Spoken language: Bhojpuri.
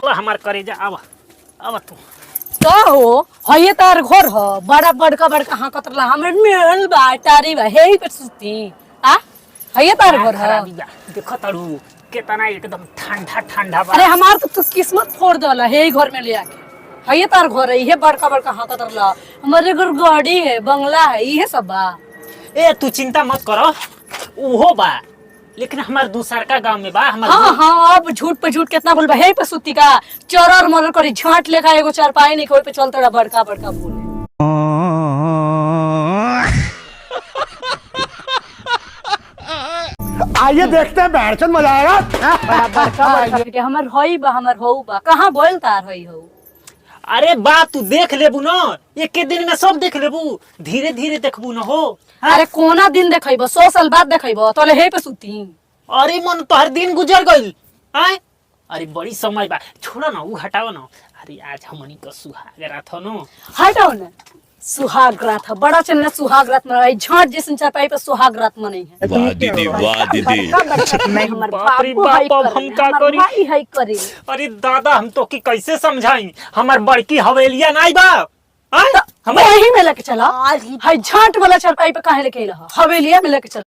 हमार करेजा अब तू का हो हये तार घर ह बड़ा बड़का बड़का हाँ कतरला हमर मेल बा तारी बा हे पे सुती आ हये तार घर ह देखो तड़ू कितना एकदम ठंडा ठंडा बा। अरे हमार तो तू किस्मत फोड़ देला हे घर में ले आके हये तार घर है ये बड़का बड़का हाँ कतरला हमारे घर गाड़ी है बंगला है ये सब बा। ए तू चिंता मत करो उहो बा लेकिन हमार दूसर का गांव में बा हमार हाँ हाँ अब झूठ पे झूठ कितना बोल हे पे सुती का चरर मरर करी झाट लेखा एगो चारपाई नहीं कोई पे चलता रहा बड़का बड़का बोले। आइए देखते हैं बैठ मजा आएगा। बड़ा बड़का बड़का हमर हई बा हमर हऊ बा कहाँ बोल तार हई हऊ। अरे बा तू देख लेबू न एक दिन में सब देख लेबू धीरे धीरे देखबू न हो। अरे कोना दिन देखैबो 100 साल बाद देखैबो तोले हे पे सुती। अरे मन तो हर दिन गुजर गइल आय अरे बड़ी समय बा छोड़ा ना ऊ हटाओ ना। अरे आज हमनी का सुहाग रात हो न हटाओ ना सुहाग रात है बड़ा चलना सुहाग रात में झाट जैसन चापाई पे सुहाग रात में नहीं है। वाह दीदी वाह दीदी। मैं हमर बाप रे बाप बाप, अब हम का करी? भाई है करे। अरे दादा हम तो की कैसे समझाई हमार बड़की हवेलिया नहीं बा आय हम यही में लेके चला हाय झाट वाला चापाई पे काहे लेके रहा हवेलिया में लेके चला।